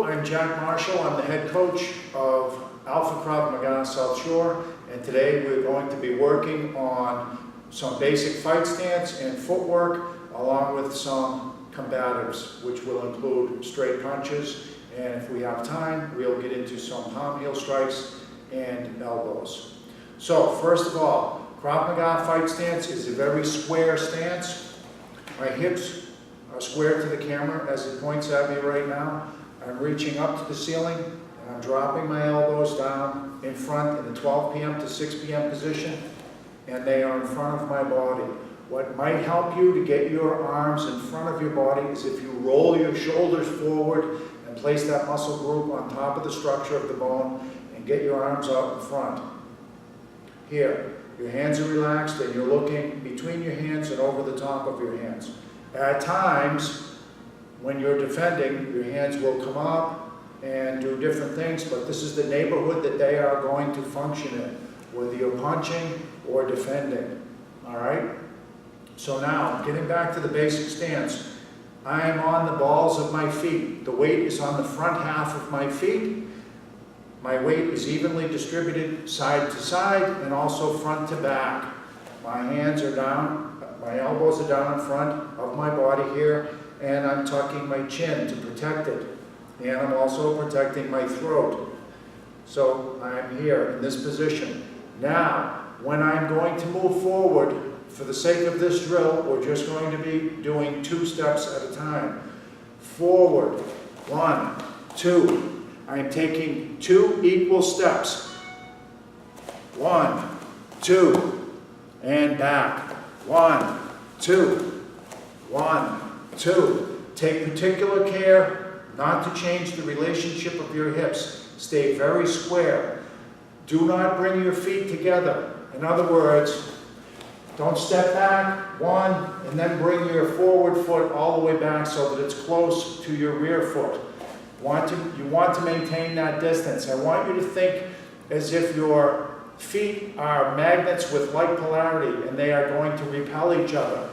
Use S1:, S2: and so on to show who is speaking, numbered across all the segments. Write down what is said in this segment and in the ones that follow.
S1: I'm Jack Marshall. I'm the head coach of Alpha Krav Maga South Shore, and today we're going to be working on some basic fight stance and footwork, along with some combatives, which will include straight punches, and if we have time, we'll get into some palm heel strikes and elbows. So first of all, Krav Maga fight stance is a very square stance. My hips are square to the camera as it points at me right now. I'm reaching up to the ceiling and I'm dropping my elbows down in front in the 12 p.m. to 6 p.m. position, and they are in front of my body. What might help you to get your arms in front of your body is if you roll your shoulders forward and place that muscle group on top of the structure of the bone and get your arms out in front. Here, your hands are relaxed and you're looking between your hands and over the top of your hands. At times, when you're defending, your hands will come up and do different things, but this is the neighborhood that they are going to function in, whether you're punching or defending, all right? So now, getting back to the basic stance, I am on the balls of my feet. The weight is on the front half of my feet. My weight is evenly distributed side to side and also front to back. My hands are down. My elbows are down in front of my body here, and I'm tucking my chin to protect it. And I'm also protecting my throat. So I'm here in this position. Now, when I'm going to move forward, for the sake of this drill, we're just going to be doing 2 steps at a time. Forward, 1, 2. I'm taking 2 equal steps. 1, 2, and back. 1, 2, 1, 2. Take particular care not to change the relationship of your hips. Stay very square. Do not bring your feet together. In other words, don't step back, 1, and then bring your forward foot all the way back so that it's close to your rear foot. You want to maintain that distance. I want you to think as if your feet are magnets with like polarity and they are going to repel each other.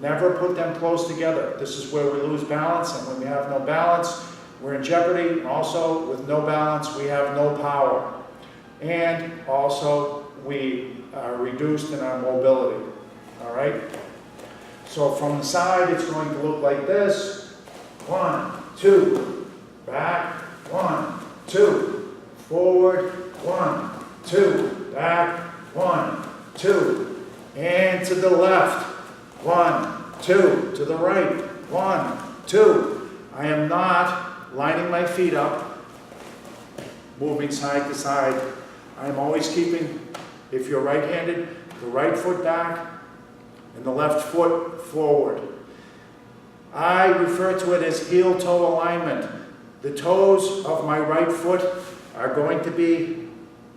S1: Never put them close together. This is where we lose balance, and when we have no balance, we're in jeopardy. And also, with no balance, we have no power. And also, we are reduced in our mobility. All right? So from the side, it's going to look like this. 1, 2, back, 1, 2, forward, 1, 2, back, 1, 2, and to the left, 1, 2, to the right, 1, 2. I am not lining my feet up, moving side to side. I am always keeping, if you're right-handed, the right foot back and the left foot forward. I refer to it as heel-toe alignment. The toes of my right foot are going to be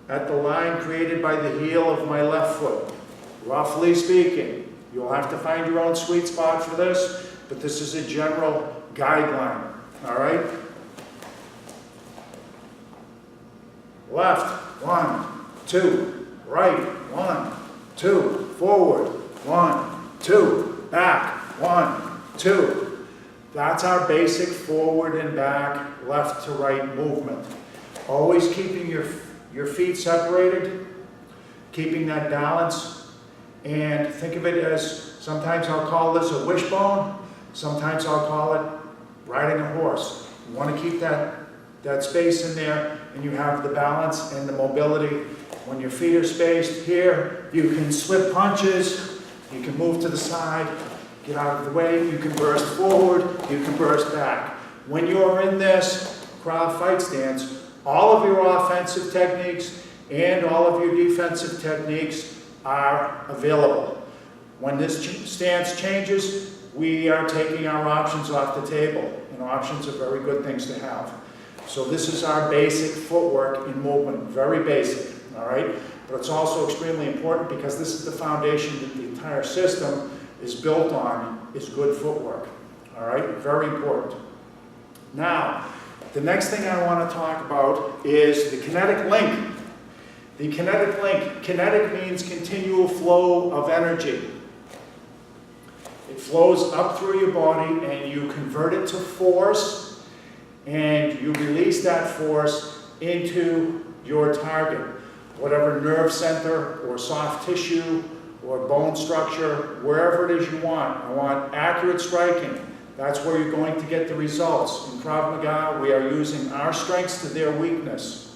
S1: at the line created by the heel of my left foot, roughly speaking. You'll have to find your own sweet spot for this, but this is a general guideline, all right? Left, 1, 2, right, 1, 2, forward, 1, 2, back, 1, 2. That's our basic forward and back, left to right movement. Always keeping your feet separated, keeping that balance, and think of it as, sometimes I'll call this a wishbone, sometimes I'll call it riding a horse. You want to keep that space in there, and you have the balance and the mobility. When your feet are spaced here, you can slip punches, you can move to the side, get out of the way, you can burst forward, you can burst back. When you're in this Krav fight stance, all of your offensive techniques and all of your defensive techniques are available. When this stance changes, we are taking our options off the table, and options are very good things to have. So this is our basic footwork in movement, very basic, all right? But it's also extremely important because this is the foundation that the entire system is built on, is good footwork, all right? Very important. Now, the next thing I want to talk about is the kinetic link. The kinetic link. Kinetic means continual flow of energy. It flows up through your body and you convert it to force and you release that force into your target, whatever nerve center or soft tissue or bone structure, wherever it is you want. I want accurate striking. That's where you're going to get the results. In Krav Maga, we are using our strengths to their weakness.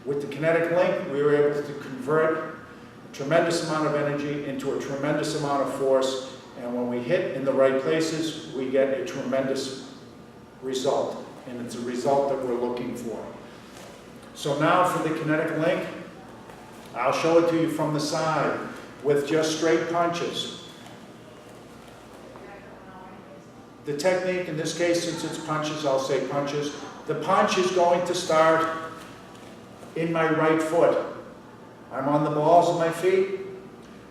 S1: With the Kinetic Link, we were able to convert a tremendous amount of energy into a tremendous amount of force, and when we hit in the right places, we get a tremendous result, and it's a result that we're looking for. So now for the Kinetic Link, I'll show it to you from the side with just straight punches. The technique, in this case, since it's punches, I'll say punches. The punch is going to start in my right foot. I'm on the balls of my feet.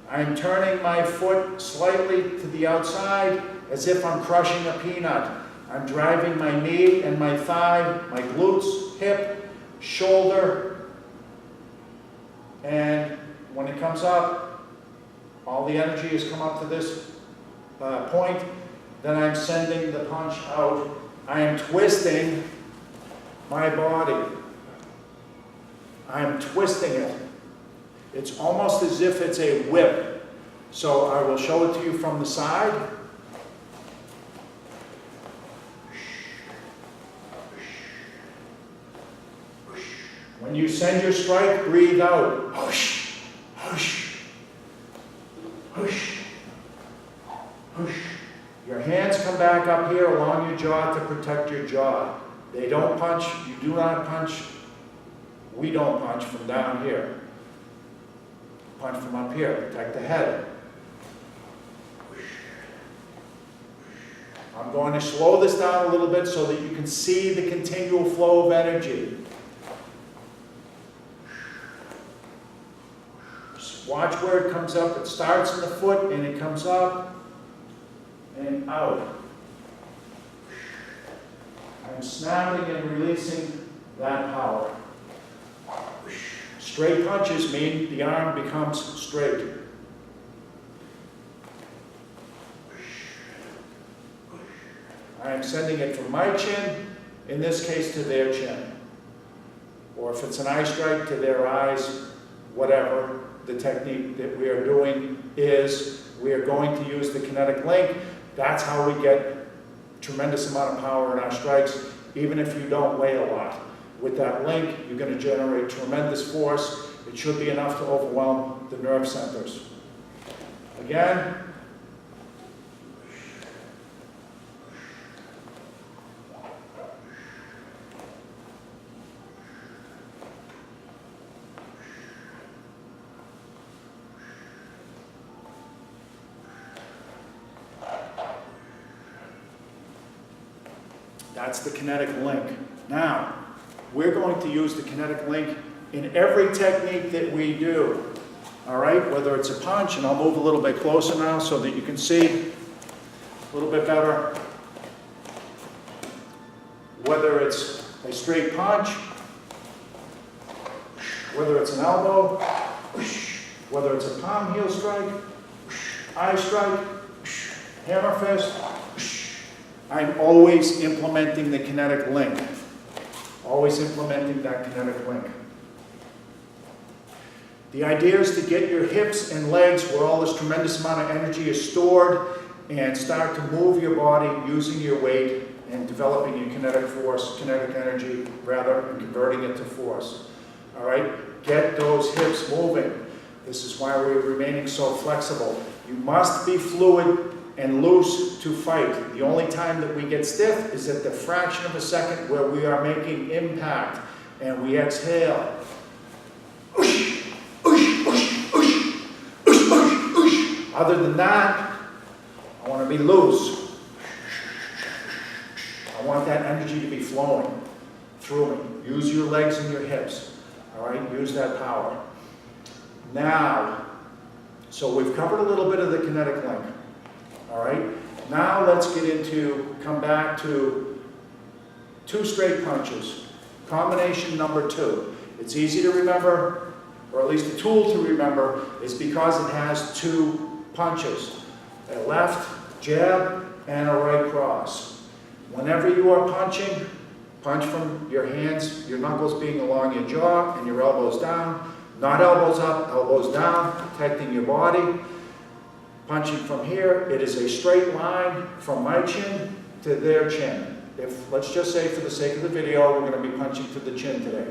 S1: I'm turning my foot slightly to the outside as if I'm crushing a peanut. I'm driving my knee and my thigh, my glutes, hip, shoulder, and when it comes up, all the energy has come up to this point, then I'm sending the punch out. I am twisting my body. I am twisting it. It's almost as if it's a whip. So I will show it to you from the side. When you send your strike, breathe out. Whoosh, whoosh, whoosh, whoosh. Your hands come back up here along your jaw to protect your jaw. They don't punch, you do not punch, we don't punch from down here. Punch from up here, protect the head. I'm going to slow this down a little bit so that you can see the continual flow of energy. Watch where it comes up. It starts in the foot and it comes up and out. I'm snapping and releasing that power. Straight punches mean the arm becomes straight. I am sending it from my chin, in this case to their chin. Or if it's an eye strike, to their eyes, whatever. The technique that we are doing is we are going to use the Kinetic Link. That's how we get a tremendous amount of power in our strikes, even if you don't weigh a lot. With that link, you're going to generate tremendous force. It should be enough to overwhelm the nerve centers. Again. That's the Kinetic Link. Now, we're going to use the Kinetic Link in every technique that we do. All right, whether it's a punch, and I'll move a little bit closer now so that you can see a little bit better. Whether it's a straight punch, whether it's an elbow, whether it's a palm heel strike, eye strike, hammer fist, I'm always implementing the Kinetic Link. Always implementing that Kinetic Link. The idea is to get your hips and legs where all this tremendous amount of energy is stored and start to move your body using your weight and developing your kinetic force, kinetic energy rather, and converting it to force. All right? Get those hips moving. This is why we're remaining so flexible. You must be fluid and loose to fight. The only time that we get stiff is at the fraction of a second where we are making impact and we exhale. Other than that, I want to be loose. I want that energy to be flowing through me. Use your legs and your hips. All right, use that power. Now, so we've covered a little bit of the Kinetic Link. All right, now let's get into, come back to 2 straight punches. Combination number 2. It's easy to remember, or at least a tool to remember, is because it has 2 punches. A left jab and a right cross. Whenever you are punching, Punch from your hands, your knuckles being along your jaw and your elbows down. Not elbows up, elbows down, protecting your body. Punching from here, it is a straight line from my chin to their chin. If, let's just say for the sake of the video, we're going to be punching to the chin today.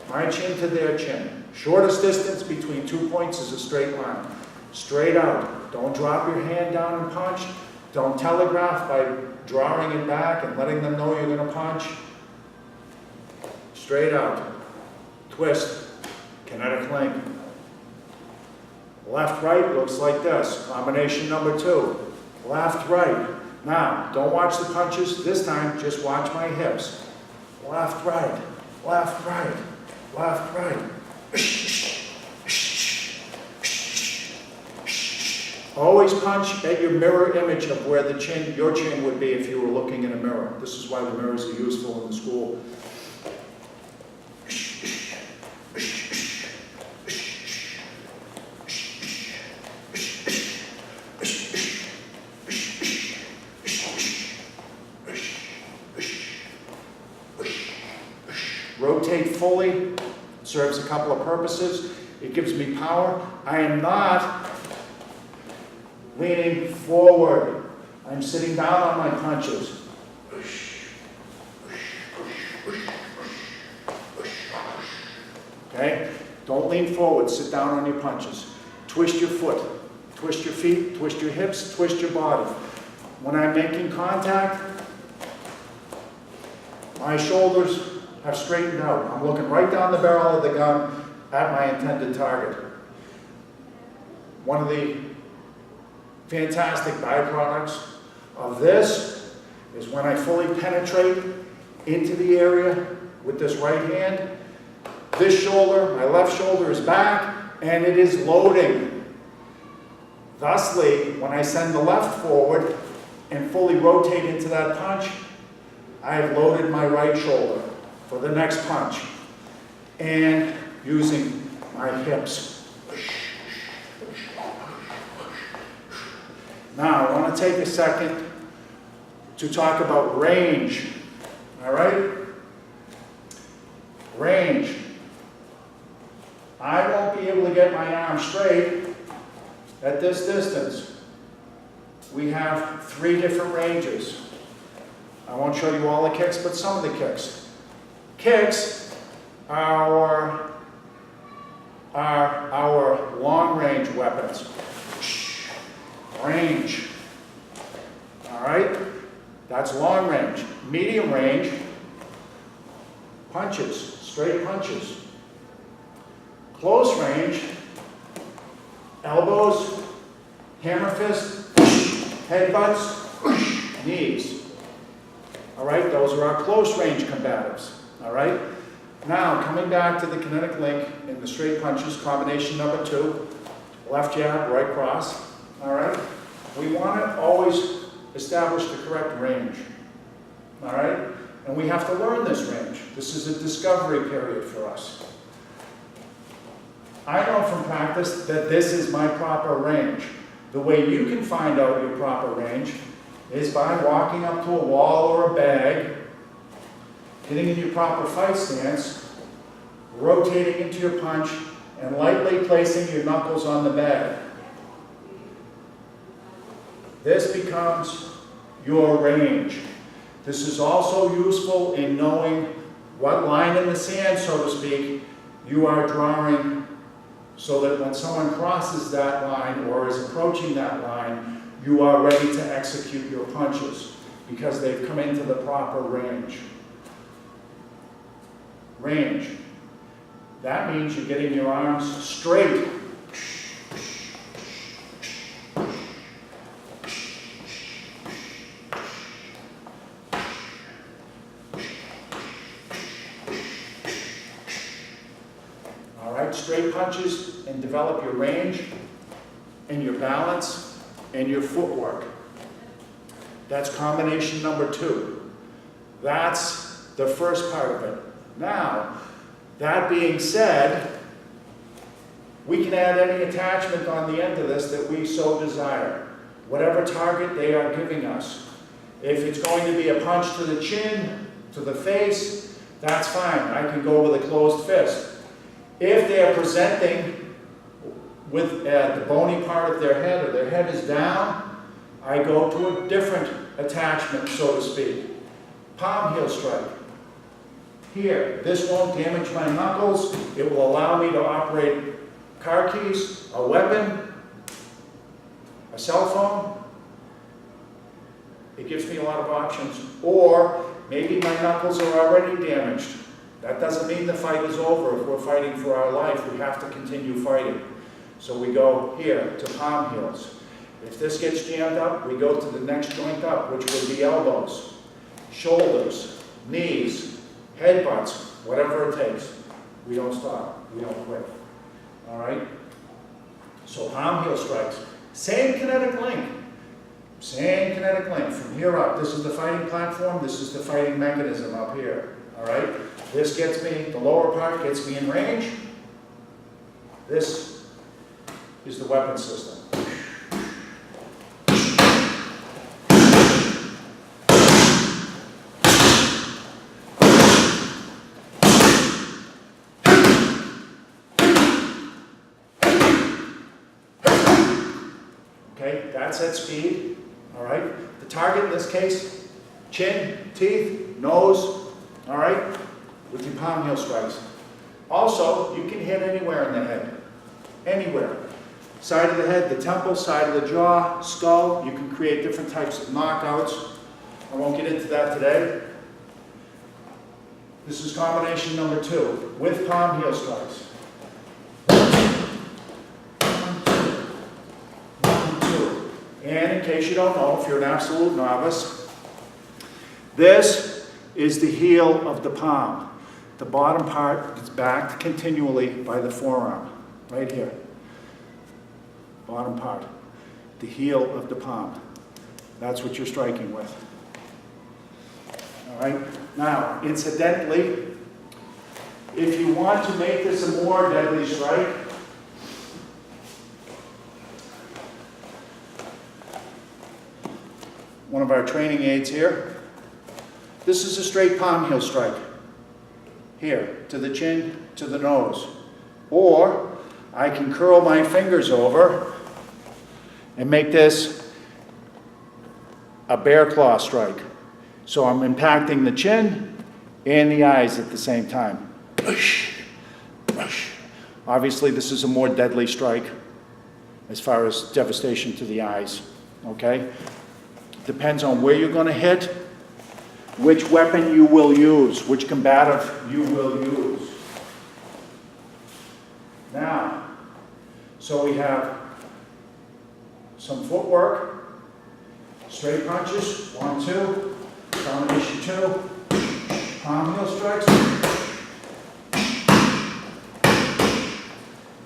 S1: My chin to their chin. Shortest distance between 2 points is a straight line. Straight out. Don't drop your hand down and punch. Don't telegraph by drawing it back and letting them know you're going to punch. Straight out. Twist. Kinetic link. Left, right looks like this. Combination number 2. Left, right. Now, don't watch the punches. This time, just watch my hips. Left, right. Left, right. Left, right. Always punch at your mirror image of where the chin, your chin would be if you were looking in a mirror. This is why the mirrors are useful in the school. Rotate fully, serves a couple of purposes. It gives me power. I am not leaning forward. I'm sitting down on my punches. Okay? Don't lean forward, sit down on your punches. Twist your foot, twist your feet, twist your hips, twist your body. When I'm making contact, my shoulders have straightened out. I'm looking right down the barrel of the gun at my intended target. One of the fantastic byproducts of this is when I fully penetrate into the area with this right hand, this shoulder, my left shoulder is back and it is loading. Thusly, when I send the left forward and fully rotate into that punch, I have loaded my right shoulder for the next punch and using my hips. Now, I want to take a second to talk about range. All right? Range. I won't be able to get my arm straight at this distance. We have 3 different ranges. I won't show you all the kicks, but some of the kicks. Kicks are our long-range weapons. Range. All right? That's long range. Medium range, punches, straight punches. Close range, elbows, hammer fist, headbutts, knees. All right? Those are our close range combatives. All right? Now, coming back to the kinetic link in the straight punches, combination number 2, left jab, right cross. All right? We want to always establish the correct range. All right? And we have to learn this range. This is a discovery period for us. I know from practice that this is my proper range. The way you can find out your proper range is by walking up to a wall or a bag, getting in your proper fight stance, rotating into your punch, and lightly placing your knuckles on the bag. This becomes your range. This is also useful in knowing what line in the sand, so to speak, you are drawing so that when someone crosses that line or is approaching that line, you are ready to execute your punches because they've come into the proper range. Range. That means you're getting your arms straight. Straight punches and develop your range and your balance and your footwork. That's combination number 2. That's the first part of it. Now, that being said, we can add any attachment on the end of this that we so desire. Whatever target they are giving us. If it's going to be a punch to the chin, to the face, that's fine. I can go with a closed fist. If they are presenting with the bony part of their head, or their head is down, I go to a different attachment, so to speak. Palm heel strike. Here, this won't damage my knuckles. It will allow me to operate car keys, a weapon, a cell phone. It gives me a lot of options. Or maybe my knuckles are already damaged. That doesn't mean the fight is over. If we're fighting for our life, we have to continue fighting. So we go here to palm heels. If this gets jammed up, we go to the next joint up, which would be elbows, shoulders, knees, headbutts, whatever it takes. We don't stop. We don't quit. All right? So palm heel strikes. Same kinetic link. Same kinetic link from here up. This is the fighting platform. This is the fighting mechanism up here. All right? This gets me, the lower part gets me in range. This is the weapon system. Okay, that's at speed. All right? The target in this case, chin, teeth, nose, all right, with your palm heel strikes. Also, you can hit anywhere in the head. Anywhere. Side of the head, the temple, side of the jaw, skull. You can create different types of knockouts. I won't get into that today. This is combination number 2 with palm heel strikes. 1, 2. And in case you don't know, if you're an absolute novice, this is the heel of the palm. The bottom part is backed continually by the forearm, right here. Bottom part, the heel of the palm. That's what you're striking with. All right? Now, incidentally, if you want to make this a more deadly strike, one of our training aids here, this is a straight palm heel strike. Here, to the chin, to the nose. Or I can curl my fingers over and make this a bear claw strike. So I'm impacting the chin and the eyes at the same time. Obviously, this is a more deadly strike as far as devastation to the eyes, okay? Depends on where you're going to hit, which weapon you will use, which combative you will use. Now, so we have some footwork, straight punches, 1, 2, combination 2, palm heel strikes,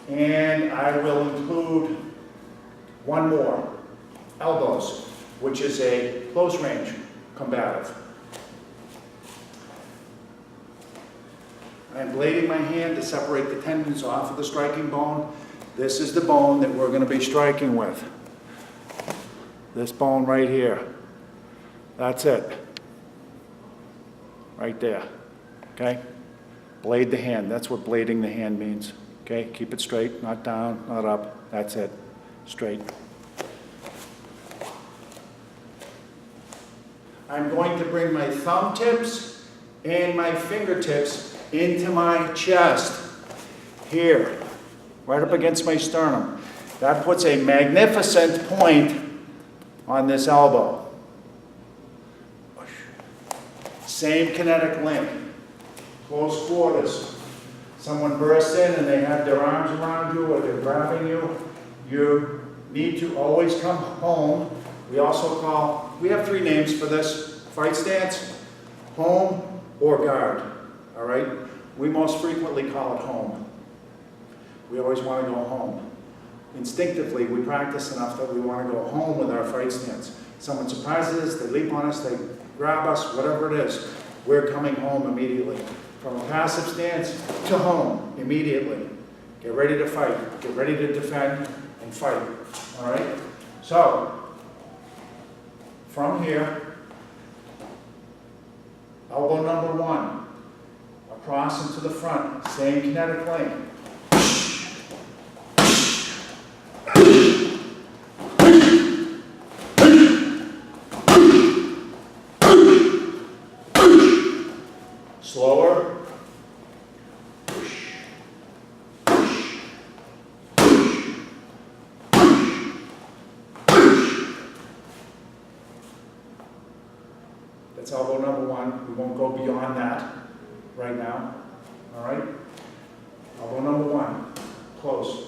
S1: and I will include one more, elbows, which is a close range combative. I'm blading my hand to separate the tendons off of the striking bone. This is the bone that we're going to be striking with. This bone right here. That's it. Right there. Okay? Blade the hand. That's what blading the hand means. Okay? Keep it straight, not down, not up. That's it. Straight. I'm going to bring my thumb tips and my fingertips into my chest. Here. Right up against my sternum. That puts a magnificent point on this elbow. Same kinetic link. Close quarters. Someone bursts in and they have their arms around you or they're grabbing you. You need to always come home. We also call, we have 3 names for this fight stance. Home or guard. All right? We most frequently call it home. We always want to go home. Instinctively, we practice enough that we want to go home with our fight stance. Someone surprises us, they leap on us, they grab us, whatever it is, we're coming home immediately. From a passive stance to home immediately. Get ready to fight, get ready to defend and fight. All right? So, from here, Elbow number 1. Across and to the front. Same kinetic link. Slower. That's elbow number 1. We won't go beyond that right now. All right? Elbow number 1. Close.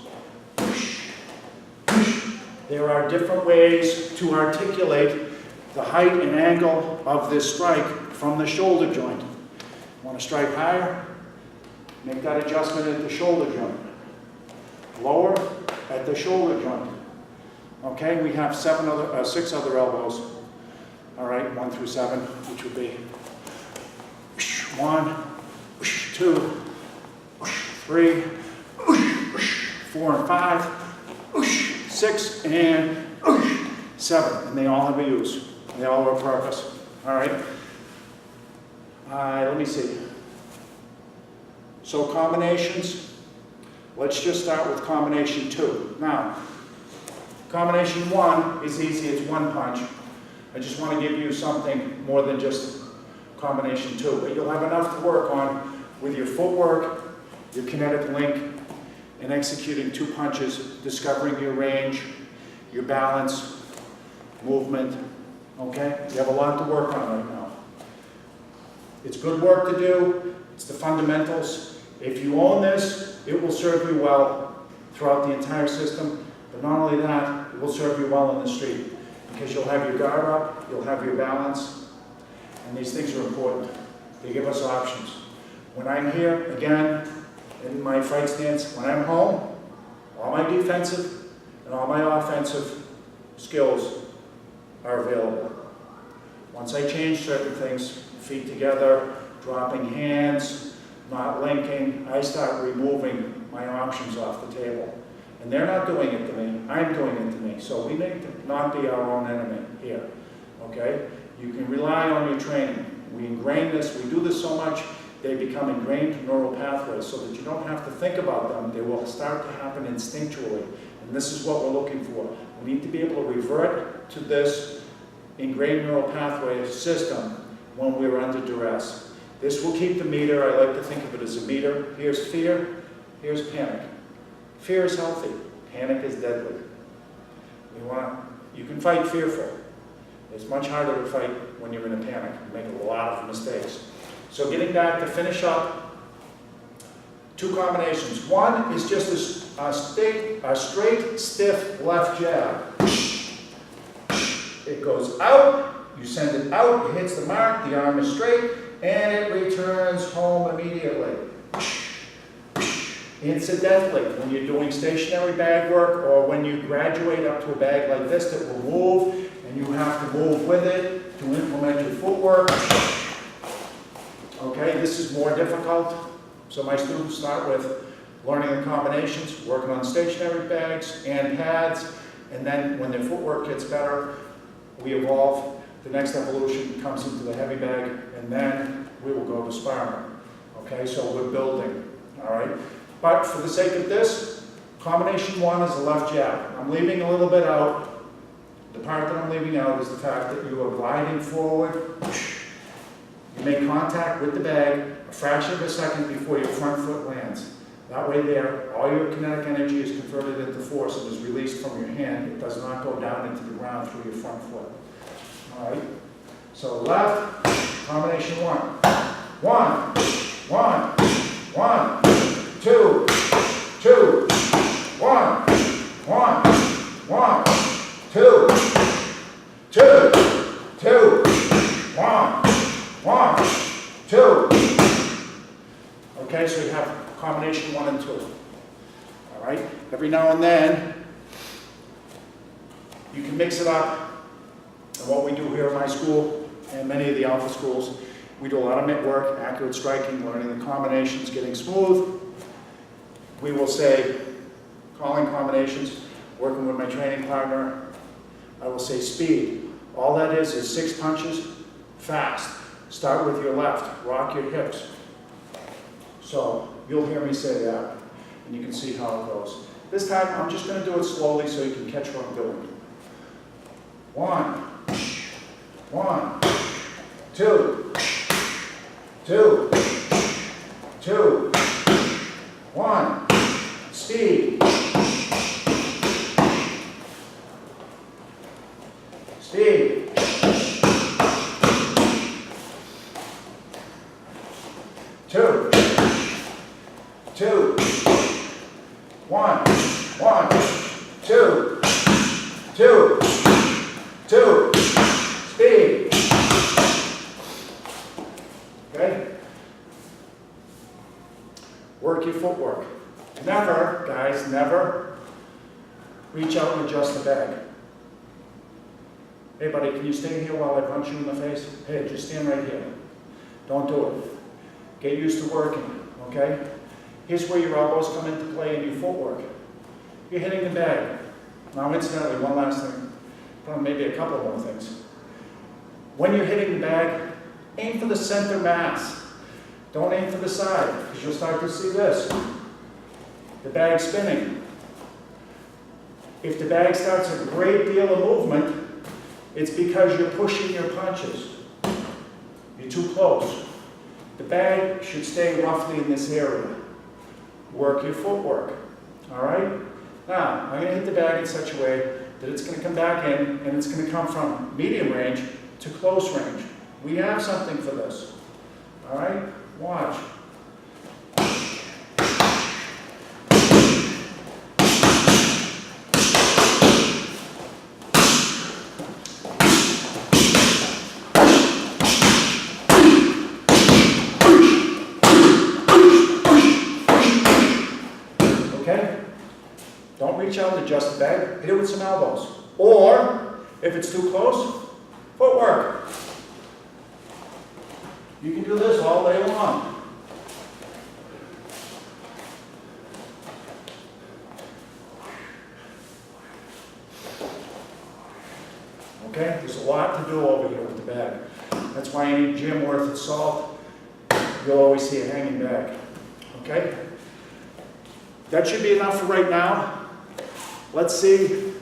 S1: There are different ways to articulate the height and angle of this strike from the shoulder joint. Want to strike higher? Make that adjustment at the shoulder joint. Lower at the shoulder joint. Okay, we have 6 other elbows. All right, 1 through 7, which would be 1, 2, 3, 4 and 5, 6 and 7, and they all have a use. They all have a purpose. All right. Let me see. So combinations. Let's just start with combination 2. Now, combination 1 is easy. It's 1 punch. I just want to give you something more than just combination 2. But you'll have enough to work on with your footwork, your kinetic link, and executing 2 punches, discovering your range, your balance, movement. Okay? You have a lot to work on right now. It's good work to do. It's the fundamentals. If you own this, it will serve you well throughout the entire system. But not only that, it will serve you well in the street. Because you'll have your guard up, you'll have your balance, and these things are important. They give us options. When I'm here, again, in my fight stance, when I'm home, all my defensive and all my offensive skills are available. Once I change certain things, feet together, dropping hands, not linking, I start removing my options off the table. And they're not doing it to me, I'm doing it to me. So we need to not be our own enemy here, okay? You can rely on your training. We ingrain this, we do this so much, they become ingrained neural pathways so that you don't have to think about them. They will start to happen instinctually. And this is what we're looking for. We need to be able to revert to this ingrained neural pathway system when we're under duress. This will keep the meter. I like to think of it as a meter. Here's fear, here's panic. Fear is healthy, panic is deadly. You can fight fearful. It's much harder to fight when you're in a panic. You make a lot of mistakes. So getting back to finish up, 2 combinations. 1 is just a straight, stiff left jab. It goes out, you send it out, it hits the mark, the arm is straight, and it returns home immediately. Incidentally, when you're doing stationary bag work or when you graduate up to a bag like this that will move and you have to move with it to implement your footwork, okay, this is more difficult. So my students start with learning the combinations, working on stationary bags and pads, and then when their footwork gets better, we evolve. The next evolution comes into the heavy bag, and then we will go to sparring. Okay, so we're building, all right? But for the sake of this, combination 1 is a left jab. I'm leaving a little bit out. The part that I'm leaving out is the fact that you are gliding forward. You make contact with the bag a fraction of a second before your front foot lands. That way there, all your kinetic energy is converted into force and is released from your hand. It does not go down into the ground through your front foot. All right? So left, combination 1. 1, 1, 1, 2, 2, 1, 1, 1, 2, 2, 2, 1, 1, 2. Okay, so you have combination 1 and 2. All right? Every now and then, you can mix it up. And what we do here at my school, and many of the alpha schools, we do a lot of mitt work, accurate striking, learning the combinations, getting smooth. We will say, calling combinations, working with my training partner, I will say speed. All that is 6 punches, fast. Start with your left, rock your hips. So you'll hear me say that, and you can see how it goes. This time, I'm just going to do it slowly so you can catch what I'm doing. 1, 1, 2, 2, 2, 1, speed, speed, 2, 2, 1, 1, 2, 2, 2, speed. Okay? Work your footwork. Never, guys, never reach out and adjust the bag. Hey buddy, can you stay here while I punch you in the face? Hey, just stand right here. Don't do it. Get used to working, okay? Here's where your elbows come into play in your footwork. You're hitting the bag. Now incidentally, one last thing, probably maybe a couple more things. When you're hitting the bag, aim for the center mass. Don't aim for the side, because you'll start to see this. The bag spinning. If the bag starts a great deal of movement, it's because you're pushing your punches. You're too close. The bag should stay roughly in this area. Work your footwork, all right? Now, I'm going to hit the bag in such a way that it's going to come back in, and it's going to come from medium range to close range. We have something for this, all right? Watch. Don't reach out and adjust the bag, hit it with some elbows. Or, if it's too close, footwork. You can do this all day long. Okay, there's a lot to do over here with the bag. That's why any gym worth its salt, you'll always see a hanging bag. Okay? That should be enough for right now. Let's see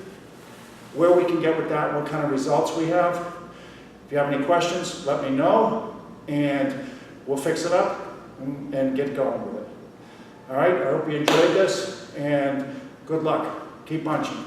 S1: where we can get with that, what kind of results we have. If you have any questions, let me know, and we'll fix it up and get going with it. All right, I hope you enjoyed this, and good luck. Keep punching.